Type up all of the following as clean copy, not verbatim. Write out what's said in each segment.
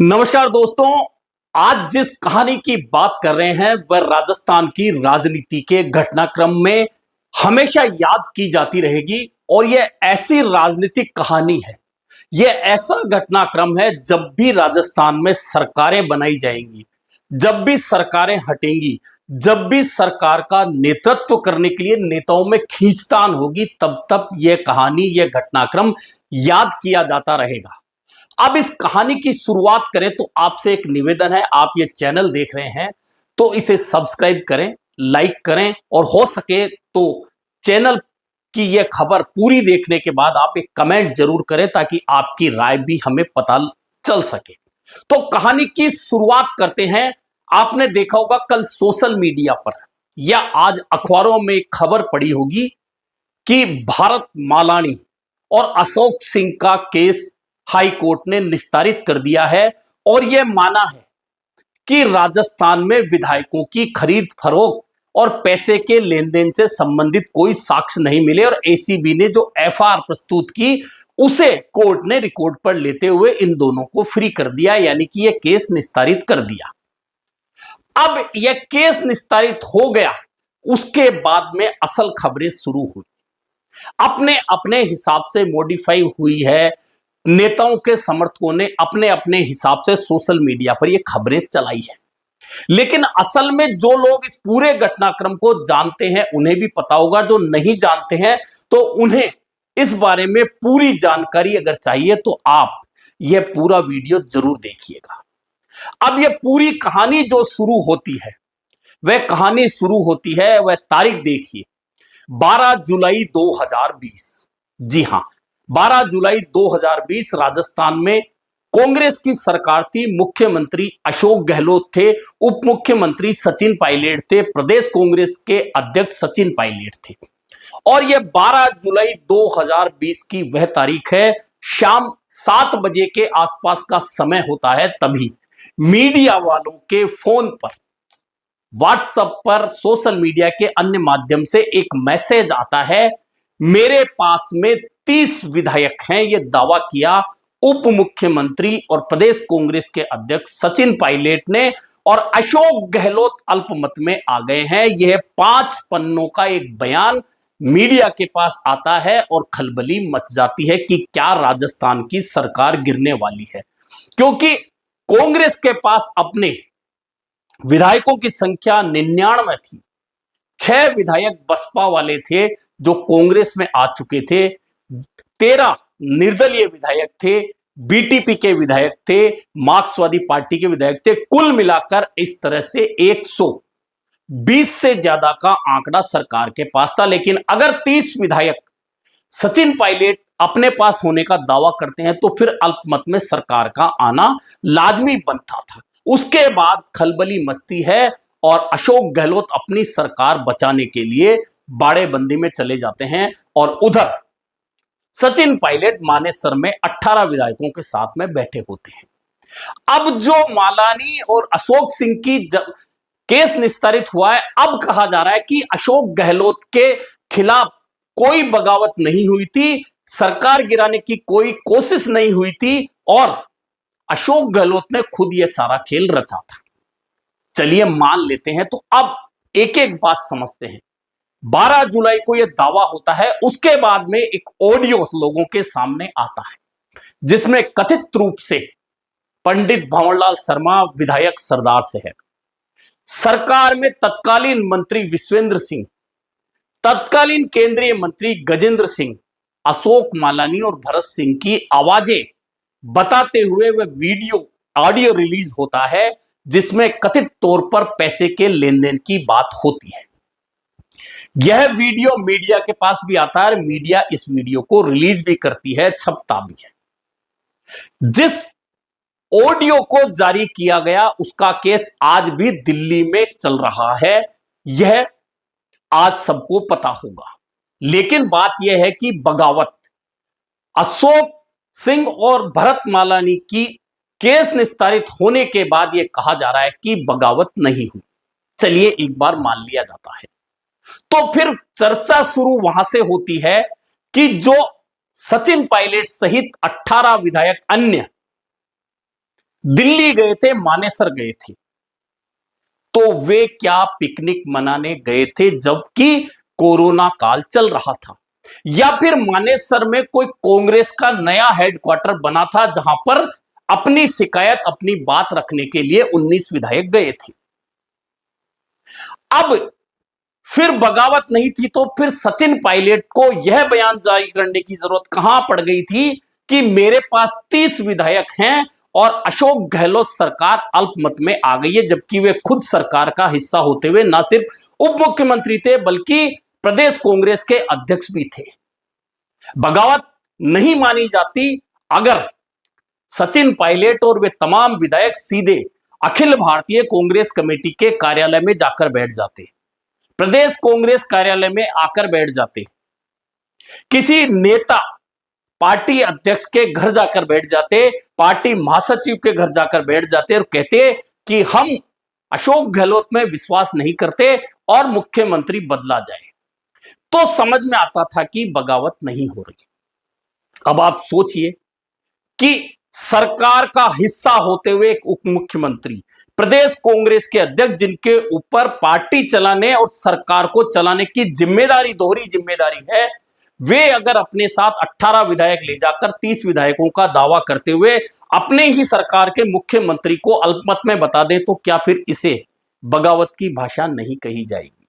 नमस्कार दोस्तों। आज जिस कहानी की बात कर रहे हैं वह राजस्थान की राजनीति के घटनाक्रम में हमेशा याद की जाती रहेगी। और यह ऐसी राजनीतिक कहानी है, यह ऐसा घटनाक्रम है जब भी राजस्थान में सरकारें बनाई जाएंगी, जब भी सरकारें हटेंगी, जब भी सरकार का नेतृत्व करने के लिए नेताओं में खींचतान होगी, तब तब यह कहानी, यह घटनाक्रम याद किया जाता रहेगा। अब इस कहानी की शुरुआत करें तो आपसे एक निवेदन है, आप ये चैनल देख रहे हैं तो इसे सब्सक्राइब करें, लाइक करें और हो सके तो चैनल की यह खबर पूरी देखने के बाद आप एक कमेंट जरूर करें ताकि आपकी राय भी हमें पता चल सके। तो कहानी की शुरुआत करते हैं। आपने देखा होगा कल सोशल मीडिया पर या आज अखबारों में एक खबर पड़ी होगी कि भारत मालानी और अशोक सिंह का केस हाई कोर्ट ने निस्तारित कर दिया है और यह माना है कि राजस्थान में विधायकों की खरीद फरोख्त और पैसे के लेन देन से संबंधित कोई साक्ष्य नहीं मिले और एसीबी ने जो एफआईआर प्रस्तुत की उसे कोर्ट ने रिकॉर्ड पर लेते हुए इन दोनों को फ्री कर दिया, यानी कि यह केस निस्तारित कर दिया। अब यह केस निस्तारित हो गया, उसके बाद में असल खबरें शुरू हुई, अपने अपने हिसाब से मॉडिफाई हुई है। नेताओं के समर्थकों ने अपने अपने हिसाब से सोशल मीडिया पर यह खबरें चलाई है, लेकिन असल में जो लोग इस पूरे घटनाक्रम को जानते हैं उन्हें भी पता होगा, जो नहीं जानते हैं तो उन्हें इस बारे में पूरी जानकारी अगर चाहिए तो आप यह पूरा वीडियो जरूर देखिएगा। अब यह पूरी कहानी जो शुरू होती है, वह कहानी शुरू होती है, वह तारीख देखिए 12 जुलाई 2020। जी हां, 12 जुलाई 2020 राजस्थान में कांग्रेस की सरकार थी। मुख्यमंत्री अशोक गहलोत थे, उप मुख्यमंत्री सचिन पायलट थे, प्रदेश कांग्रेस के अध्यक्ष सचिन पायलट थे। और यह 12 जुलाई 2020 की वह तारीख है, शाम 7 बजे के आसपास का समय होता है। तभी मीडिया वालों के फोन पर, व्हाट्सएप पर, सोशल मीडिया के अन्य माध्यम से एक मैसेज आता है, मेरे पास में 30 विधायक हैं। यह दावा किया उप मुख्यमंत्री और प्रदेश कांग्रेस के अध्यक्ष सचिन पायलट ने, और अशोक गहलोत अल्पमत में आ गए हैं। यह 5 पन्नों का एक बयान मीडिया के पास आता है और खलबली मच जाती है कि क्या राजस्थान की सरकार गिरने वाली है, क्योंकि कांग्रेस के पास अपने विधायकों की संख्या 99 थी। 6 विधायक बसपा वाले थे जो कांग्रेस में आ चुके थे, 13 निर्दलीय विधायक थे, बीटीपी के विधायक थे, मार्क्सवादी पार्टी के विधायक थे। कुल मिलाकर इस तरह से 120 से ज्यादा का आंकड़ा सरकार के पास था। लेकिन अगर 30 विधायक सचिन पायलट अपने पास होने का दावा करते हैं तो फिर अल्पमत में सरकार का आना लाजमी बनता था। उसके बाद खलबली मचती है और अशोक गहलोत अपनी सरकार बचाने के लिए बाड़ेबंदी में चले जाते हैं और उधर सचिन पायलट मानेसर में 18 विधायकों के साथ में बैठे होते हैं। अब जो मालानी और अशोक सिंह की केस निस्तारित हुआ है, अब कहा जा रहा है कि अशोक गहलोत के खिलाफ कोई बगावत नहीं हुई थी, सरकार गिराने की कोई कोशिश नहीं हुई थी और अशोक गहलोत ने खुद यह सारा खेल रचा था। चलिए मान लेते हैं। तो अब एक एक बात समझते हैं। 12 जुलाई को यह दावा होता है, उसके बाद में एक ऑडियो लोगों के सामने आता है जिसमें कथित रूप से पंडित भंवरलाल शर्मा, विधायक सरदार शहर, सरकार में तत्कालीन मंत्री विश्वेंद्र सिंह, तत्कालीन केंद्रीय मंत्री गजेंद्र सिंह, अशोक मालानी और भरत सिंह की आवाजें बताते हुए वह वीडियो ऑडियो रिलीज होता है जिसमें कथित तौर पर पैसे के लेन देन की बात होती है। यह वीडियो मीडिया के पास भी आता है, मीडिया इस वीडियो को रिलीज भी करती है, छपता भी है। जिस ऑडियो को जारी किया गया उसका केस आज भी दिल्ली में चल रहा है, यह आज सबको पता होगा। लेकिन बात यह है कि बगावत, अशोक सिंह और भरत मालानी की केस निस्तारित होने के बाद यह कहा जा रहा है कि बगावत नहीं हुई। चलिए एक बार मान लिया जाता है, तो फिर चर्चा शुरू वहां से होती है कि जो सचिन पायलट सहित 18 विधायक अन्य दिल्ली गए थे, मानेसर गए थे, तो वे क्या पिकनिक मनाने गए थे जबकि कोरोना काल चल रहा था? या फिर मानेसर में कोई कांग्रेस का नया हेडक्वार्टर बना था जहां पर अपनी शिकायत, अपनी बात रखने के लिए 19 विधायक गए थे? अब फिर बगावत नहीं थी तो फिर सचिन पायलट को यह बयान जारी करने की जरूरत कहां पड़ गई थी कि मेरे पास 30 विधायक हैं और अशोक गहलोत सरकार अल्पमत में आ गई है, जबकि वे खुद सरकार का हिस्सा होते हुए न सिर्फ उप मुख्यमंत्री थे बल्कि प्रदेश कांग्रेस के अध्यक्ष भी थे। बगावत नहीं मानी जाती अगर सचिन पायलट और वे तमाम विधायक सीधे अखिल भारतीय कांग्रेस कमेटी के कार्यालय में जाकर बैठ जाते, प्रदेश कांग्रेस कार्यालय में आकर बैठ जाते, किसी नेता पार्टी अध्यक्ष के घर जाकर बैठ जाते, पार्टी महासचिव के घर जाकर बैठ जाते और कहते कि हम अशोक गहलोत में विश्वास नहीं करते और मुख्यमंत्री बदला जाए, तो समझ में आता था कि बगावत नहीं हो रही। अब आप सोचिए कि सरकार का हिस्सा होते हुए एक उप मुख्यमंत्री, प्रदेश कांग्रेस के अध्यक्ष, जिनके ऊपर पार्टी चलाने और सरकार को चलाने की जिम्मेदारी, दोहरी जिम्मेदारी है, वे अगर अपने साथ 18 विधायक ले जाकर 30 विधायकों का दावा करते हुए अपने ही सरकार के मुख्यमंत्री को अल्पमत में बता दें, तो क्या फिर इसे बगावत की भाषा नहीं कही जाएगी?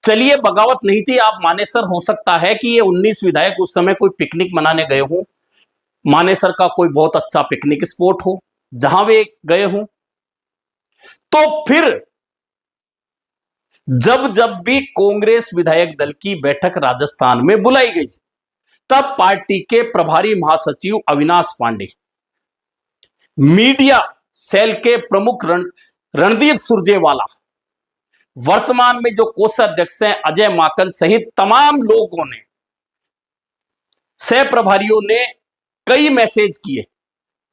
चलिए, बगावत नहीं थी, आप मानेसर, हो सकता है कि ये 19 विधायक उस समय कोई पिकनिक मनाने गए हों, मानेसर का कोई बहुत अच्छा पिकनिक स्पॉट हो जहां वे गए हों, तो फिर जब जब भी कांग्रेस विधायक दल की बैठक राजस्थान में बुलाई गई, तब पार्टी के प्रभारी महासचिव अविनाश पांडे, मीडिया सेल के प्रमुख रणदीप सुरजेवाला, वर्तमान में जो कोषाध्यक्ष हैं अजय माकन सहित तमाम लोगों ने, सह प्रभारियों ने कई मैसेज किए,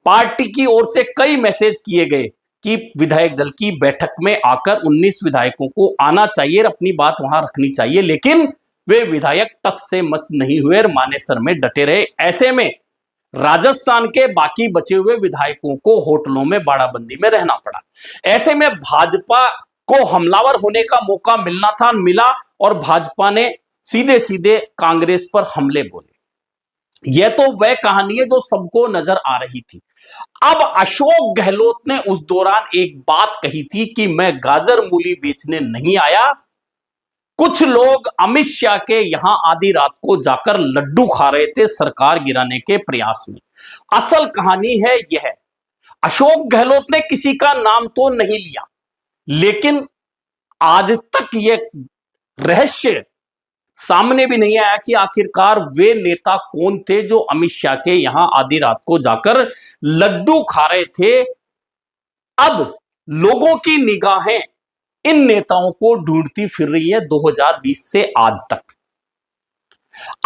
पार्टी की ओर से कई मैसेज किए गए कि विधायक दल की बैठक में आकर 19 विधायकों को आना चाहिए, अपनी बात वहां रखनी चाहिए, लेकिन वे विधायक टस से मस नहीं हुए और मानेसर में डटे रहे। ऐसे में राजस्थान के बाकी बचे हुए विधायकों को होटलों में बाड़ाबंदी में रहना पड़ा। ऐसे में भाजपा को हमलावर होने का मौका मिलना था, मिला, और भाजपा ने सीधे सीधे कांग्रेस पर हमले बोले। यह तो वह कहानी है जो सबको नजर आ रही थी। अब अशोक गहलोत ने उस दौरान एक बात कही थी कि मैं गाजर मूली बेचने नहीं आया, कुछ लोग अमित शाह के यहां आधी रात को जाकर लड्डू खा रहे थे सरकार गिराने के प्रयास में। असल कहानी है यह, अशोक गहलोत ने किसी का नाम तो नहीं लिया, लेकिन आज तक यह रहस्य सामने भी नहीं आया कि आखिरकार वे नेता कौन थे जो अमित शाह के यहां आधी रात को जाकर लड्डू खा रहे थे। अब लोगों की निगाहें इन नेताओं को ढूंढती फिर रही है 2020 से आज तक।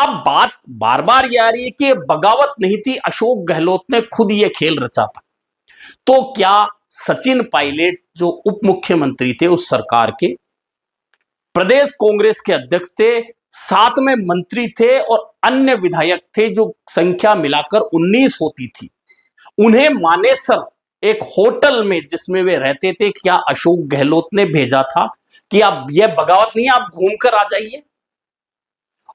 अब बात बार बार ये आ रही है कि बगावत नहीं थी, अशोक गहलोत ने खुद ये खेल रचा था। तो क्या सचिन पायलट जो उप मुख्यमंत्री थे उस सरकार के, प्रदेश कांग्रेस के अध्यक्ष थे, साथ में मंत्री थे और अन्य विधायक थे जो संख्या मिलाकर 19 होती थी, उन्हें मानेसर एक होटल में जिसमें वे रहते थे, क्या अशोक गहलोत ने भेजा था कि आप, यह बगावत नहीं है, आप घूम कर आ जाइए?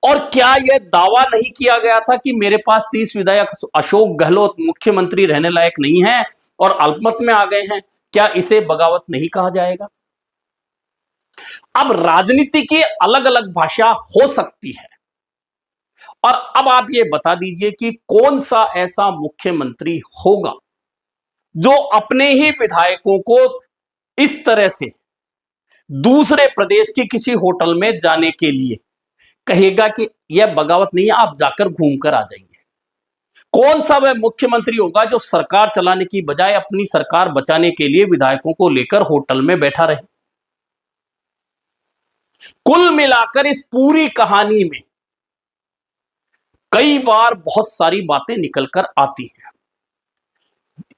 और क्या यह दावा नहीं किया गया था कि मेरे पास 30 विधायक, अशोक गहलोत मुख्यमंत्री रहने लायक नहीं है और अल्पमत में आ गए हैं, क्या इसे बगावत नहीं कहा जाएगा? अब राजनीति की अलग अलग भाषा हो सकती है, और अब आप ये बता दीजिए कि कौन सा ऐसा मुख्यमंत्री होगा जो अपने ही विधायकों को इस तरह से दूसरे प्रदेश की किसी होटल में जाने के लिए कहेगा कि यह बगावत नहीं है, आप जाकर घूम कर आ जाइए? कौन सा वह मुख्यमंत्री होगा जो सरकार चलाने की बजाय अपनी सरकार बचाने के लिए विधायकों को लेकर होटल में बैठा रहे? कुल मिलाकर इस पूरी कहानी में कई बार बहुत सारी बातें निकलकर आती हैं।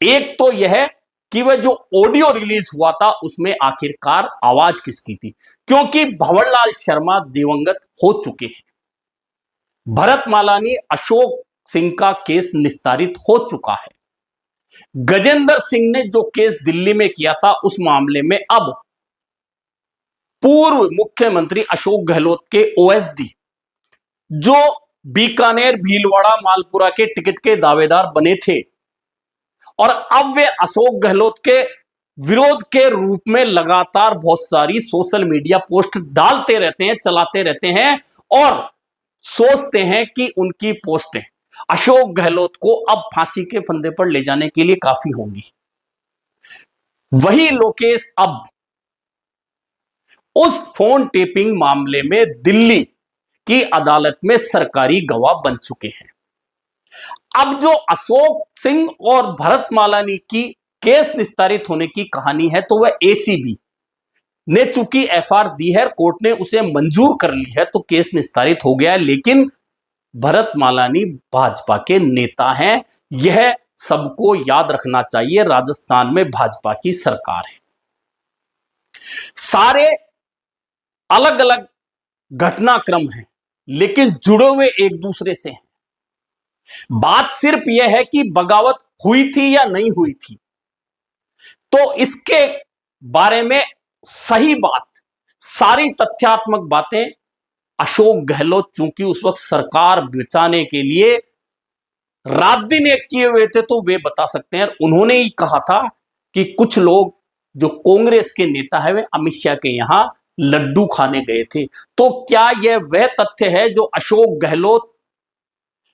एक तो यह कि वह जो ऑडियो रिलीज हुआ था उसमें आखिरकार आवाज किसकी थी, क्योंकि भंवरलाल शर्मा दिवंगत हो चुके हैं, भरत मालानी, अशोक सिंह का केस निस्तारित हो चुका है, गजेंद्र सिंह ने जो केस दिल्ली में किया था, उस मामले में अब पूर्व मुख्यमंत्री अशोक गहलोत के ओएसडी, जो बीकानेर, भीलवाड़ा, मालपुरा के टिकट के दावेदार बने थे और अब वे अशोक गहलोत के विरोध के रूप में लगातार बहुत सारी सोशल मीडिया पोस्ट डालते रहते हैं, चलाते रहते हैं और सोचते हैं कि उनकी पोस्टें अशोक गहलोत को अब फांसी के फंदे पर ले जाने के लिए काफी होंगी। वही लोकेश अब उस फोन टेपिंग मामले में दिल्ली की अदालत में सरकारी गवाह बन चुके हैं। अब जो अशोक सिंह और भरत मालानी की केस निस्तारित होने की कहानी है, तो वह एसीबी ने चूंकि एफआईआर दी है, कोर्ट ने उसे मंजूर कर ली है, तो केस निस्तारित हो गया है। लेकिन भरत मालानी भाजपा के नेता हैं, यह सबको याद रखना चाहिए। राजस्थान में भाजपा की सरकार है, सारे अलग अलग घटनाक्रम हैं लेकिन जुड़े हुए एक दूसरे से हैं। बात सिर्फ यह है कि बगावत हुई थी या नहीं हुई थी, तो इसके बारे में सही बात, सारी तथ्यात्मक बातें अशोक गहलोत चूंकि उस वक्त सरकार बचाने के लिए रात दिन एक किए हुए थे, तो वे बता सकते हैं। उन्होंने ही कहा था कि कुछ लोग जो कांग्रेस के नेता है, वे अमित शाह के यहां लड्डू खाने गए थे। तो क्या यह वह तथ्य है जो अशोक गहलोत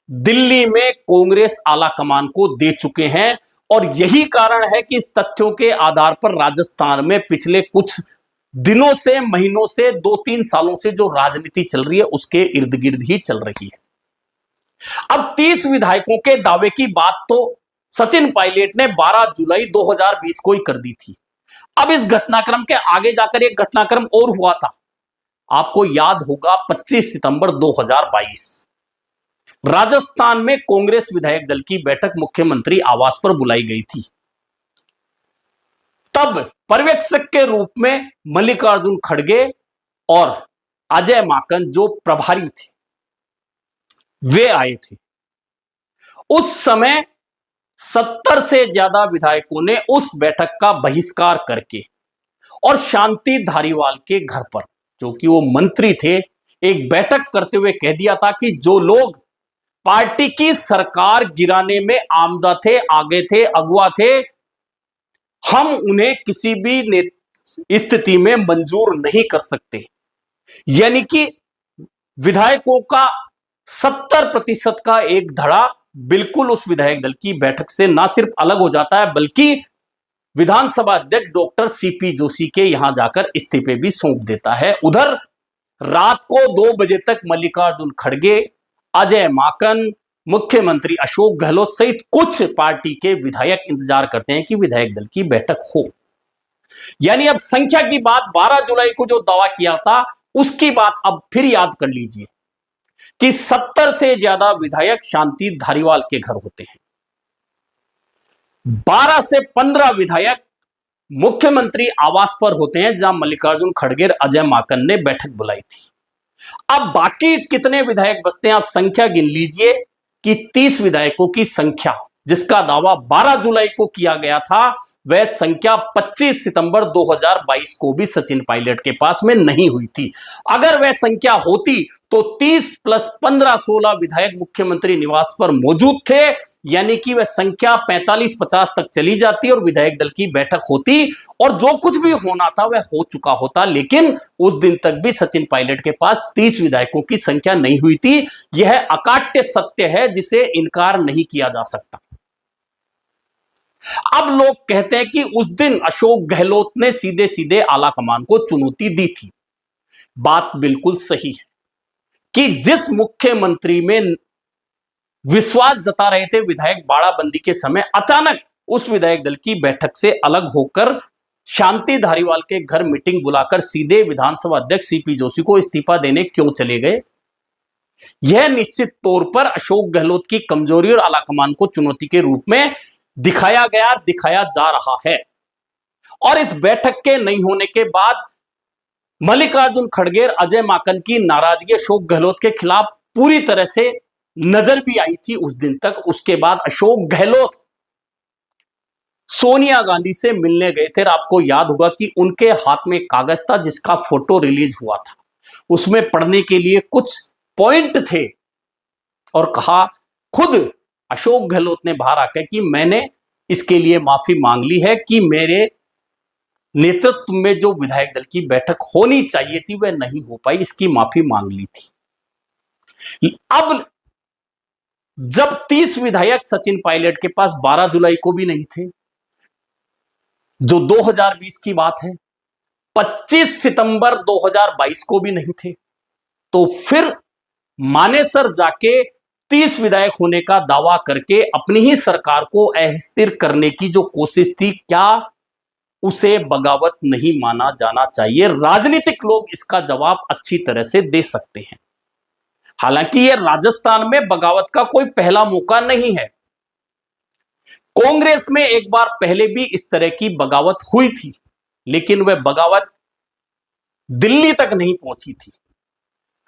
दिल्ली में कांग्रेस आला कमान को दे चुके हैं? और यही कारण है कि इस तथ्यों के आधार पर राजस्थान में पिछले कुछ दिनों से, महीनों से, 2-3 सालों से जो राजनीति चल रही है, उसके इर्द गिर्द ही चल रही है। अब 30 विधायकों के दावे की बात तो सचिन पायलट ने 12 जुलाई 2020 को ही कर दी थी। अब इस घटनाक्रम के आगे जाकर एक घटनाक्रम और हुआ था, आपको याद होगा, 25 सितंबर 2022 राजस्थान में कांग्रेस विधायक दल की बैठक मुख्यमंत्री आवास पर बुलाई गई थी। तब पर्यवेक्षक के रूप में मल्लिकार्जुन खड़गे और अजय माकन जो प्रभारी थे, वे आए थे। उस समय 70 से ज्यादा विधायकों ने उस बैठक का बहिष्कार करके और शांति धारीवाल के घर पर, जो कि वो मंत्री थे, एक बैठक करते हुए कह दिया था कि जो लोग पार्टी की सरकार गिराने में आमदा थे, आगे थे, अगुआ थे, हम उन्हें किसी भी स्थिति में मंजूर नहीं कर सकते। यानी कि विधायकों का 70% का एक धड़ा बिल्कुल उस विधायक दल की बैठक से ना सिर्फ अलग हो जाता है, बल्कि विधानसभा अध्यक्ष डॉक्टर सीपी जोशी के यहां जाकर इस्तीफे भी सौंप देता है। उधर रात को 2 बजे तक मल्लिकार्जुन खड़गे, अजय माकन, मुख्यमंत्री अशोक गहलोत सहित कुछ पार्टी के विधायक इंतजार करते हैं कि विधायक दल की बैठक हो। यानी अब संख्या की बात 12 जुलाई को जो दावा किया था, उसकी बात अब फिर याद कर लीजिए कि 70 से ज्यादा विधायक शांति धारीवाल के घर होते हैं। 12 से 15 विधायक मुख्यमंत्री आवास पर होते हैं, जहां मल्लिकार्जुन खड़गे, अजय माकन ने बैठक बुलाई थी। अब बाकी कितने विधायक बचते हैं, आप संख्या गिन लीजिए कि 30 विधायकों की संख्या, जिसका दावा 12 जुलाई को किया गया था, वह संख्या 25 सितंबर 2022 को भी सचिन पायलट के पास में नहीं हुई थी। अगर वह संख्या होती तो 30 + 15 16 विधायक मुख्यमंत्री निवास पर मौजूद थे, यानी कि वह संख्या 45-50 तक चली जाती और विधायक दल की बैठक होती और जो कुछ भी होना था वह हो चुका होता। लेकिन उस दिन तक भी सचिन पायलट के पास 30 विधायकों की संख्या नहीं हुई थी। यह अकाट्य सत्य है जिसे इनकार नहीं किया जा सकता। अब लोग कहते हैं कि उस दिन अशोक गहलोत ने सीधे सीधे आलाकमान को चुनौती दी थी। बात बिल्कुल सही है कि जिस मुख्यमंत्री में विश्वास जता रहे थे विधायक बाड़ाबंदी के समय, अचानक उस विधायक दल की बैठक से अलग होकर शांति धारीवाल के घर मीटिंग बुलाकर सीधे विधानसभा अध्यक्ष सीपी जोशी को इस्तीफा देने क्यों चले गए? यह निश्चित तौर पर अशोक गहलोत की कमजोरी और आलाकमान को चुनौती के रूप में दिखाया जा रहा है। और इस बैठक के नहीं होने के बाद मल्लिकार्जुन खड़गे, अजय माकन की नाराजगी अशोक गहलोत के खिलाफ पूरी तरह से नजर भी आई थी उस दिन तक। उसके बाद अशोक गहलोत सोनिया गांधी से मिलने गए थे। आपको याद होगा कि उनके हाथ में कागज था जिसका फोटो रिलीज हुआ था, उसमें पढ़ने के लिए कुछ पॉइंट थे और कहा, खुद अशोक गहलोत ने बाहर आकर कि मैंने इसके लिए माफी मांग ली है कि मेरे नेतृत्व में जो विधायक दल की बैठक होनी चाहिए थी वह नहीं हो पाई, इसकी माफी मांग ली थी। अब जब 30 विधायक सचिन पायलट के पास 12 जुलाई को भी नहीं थे, जो 2020 की बात है, 25 सितंबर 2022 को भी नहीं थे, तो फिर मानेसर जाके 30 विधायक होने का दावा करके अपनी ही सरकार को अस्थिर करने की जो कोशिश थी, क्या उसे बगावत नहीं माना जाना चाहिए? राजनीतिक लोग इसका जवाब अच्छी तरह से दे सकते हैं। हालांकि यह राजस्थान में बगावत का कोई पहला मौका नहीं है। कांग्रेस में एक बार पहले भी इस तरह की बगावत हुई थी, लेकिन वह बगावत दिल्ली तक नहीं पहुंची थी।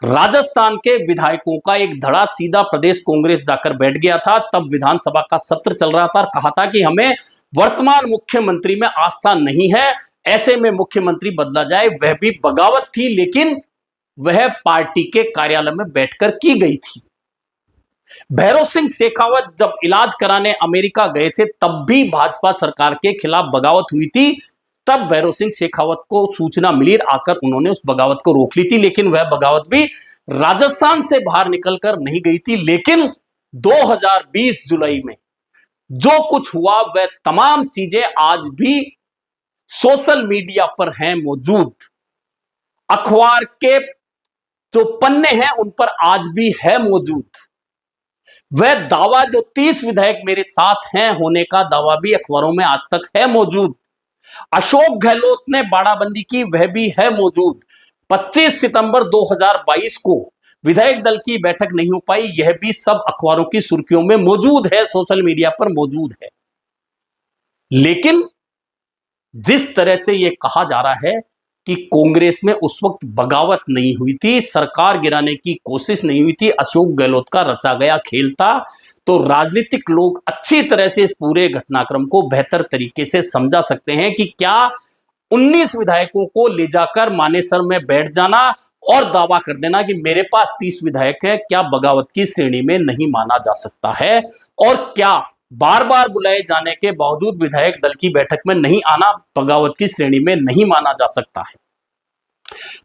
राजस्थान के विधायकों का एक धड़ा सीधा प्रदेश कांग्रेस जाकर बैठ गया था। तब विधानसभा का सत्र चल रहा था और कहा था कि हमें वर्तमान मुख्यमंत्री में आस्था नहीं है, ऐसे में मुख्यमंत्री बदला जाए। वह भी बगावत थी, लेकिन वह पार्टी के कार्यालय में बैठकर की गई थी। भैरव सिंह शेखावत जब इलाज कराने अमेरिका गए थे, तब भी भाजपा सरकार के खिलाफ बगावत हुई थी। तब भैरव सिंह शेखावत को सूचना मिली, आकर उन्होंने उस बगावत को रोक ली थी, लेकिन वह बगावत भी राजस्थान से बाहर निकलकर नहीं गई थी। लेकिन 2020 जुलाई में जो कुछ हुआ, वह तमाम चीजें आज भी सोशल मीडिया पर हैं मौजूद। अखबार के जो पन्ने हैं उन पर आज भी है मौजूद। वह दावा जो 30 विधायक मेरे साथ हैं होने का दावा भी अखबारों में आज तक है मौजूद। अशोक गहलोत ने बाड़ाबंदी की, वह भी है मौजूद। 25 सितंबर 2022 को विधायक दल की बैठक नहीं हो पाई, यह भी सब अखबारों की सुर्खियों में मौजूद है, सोशल मीडिया पर मौजूद है। लेकिन जिस तरह से यह कहा जा रहा है कि कांग्रेस में उस वक्त बगावत नहीं हुई थी, सरकार गिराने की कोशिश नहीं हुई थी, अशोक गहलोत का रचा गया खेल था, तो राजनीतिक लोग अच्छी तरह से इस पूरे घटनाक्रम को बेहतर तरीके से समझा सकते हैं कि क्या 19 विधायकों को ले जाकर मानेसर में बैठ जाना और दावा कर देना कि मेरे पास 30 विधायक है, क्या बगावत की श्रेणी में नहीं माना जा सकता है? और क्या बार बार बुलाए जाने के बावजूद विधायक दल की बैठक में नहीं आना बगावत की श्रेणी में नहीं माना जा सकता है?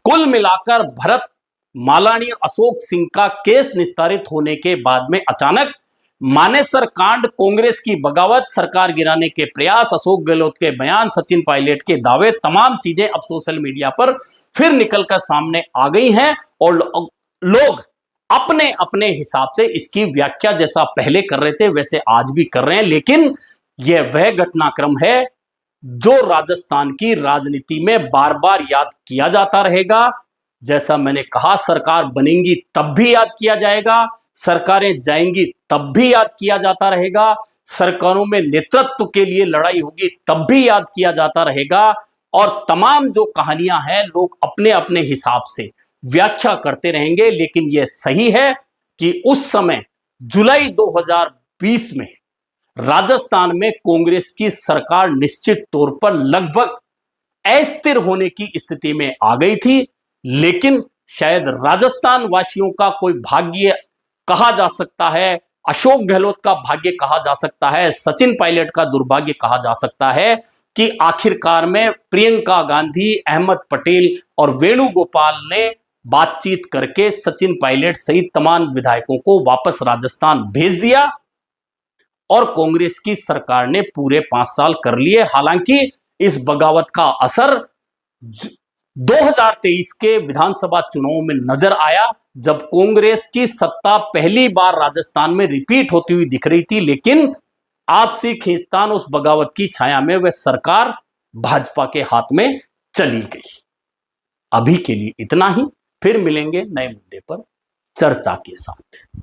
कुल मिलाकर भरत मालानी और अशोक सिंह का केस निस्तारित होने के बाद में अचानक मानेसर कांड, कांग्रेस की बगावत, सरकार गिराने के प्रयास, अशोक गहलोत के बयान, सचिन पायलट के दावे, तमाम चीजें अब सोशल मीडिया पर फिर निकलकर सामने आ गई हैं और लोग अपने अपने हिसाब से इसकी व्याख्या जैसा पहले कर रहे थे वैसे आज भी कर रहे हैं। लेकिन यह वह घटनाक्रम है जो राजस्थान की राजनीति में बार बार याद किया जाता रहेगा। जैसा मैंने कहा, सरकार बनेंगी तब भी याद किया जाएगा, सरकारें जाएंगी तब भी याद किया जाता रहेगा, सरकारों में नेतृत्व के लिए लड़ाई होगी तब भी याद किया जाता रहेगा। और तमाम जो कहानियां हैं लोग अपने अपने हिसाब से व्याख्या करते रहेंगे। लेकिन यह सही है कि उस समय जुलाई 2020 में राजस्थान में कांग्रेस की सरकार निश्चित तौर पर लगभग अस्थिर होने की स्थिति में आ गई थी। लेकिन शायद राजस्थान वासियों का कोई भाग्य कहा जा सकता है, अशोक गहलोत का भाग्य कहा जा सकता है, सचिन पायलट का दुर्भाग्य कहा जा सकता है कि आखिरकार में प्रियंका गांधी, अहमद पटेल और वेणुगोपाल ने बातचीत करके सचिन पायलट सहित तमाम विधायकों को वापस राजस्थान भेज दिया और कांग्रेस की सरकार ने पूरे 5 साल कर लिए। हालांकि इस बगावत का असर 2023 के विधानसभा चुनाव में नजर आया, जब कांग्रेस की सत्ता पहली बार राजस्थान में रिपीट होती हुई दिख रही थी। लेकिन आपसी खींचतान, उस बगावत की छाया में वह सरकार भाजपा के हाथ में चली गई। अभी के लिए इतना ही, फिर मिलेंगे नए मुद्दे पर चर्चा के साथ।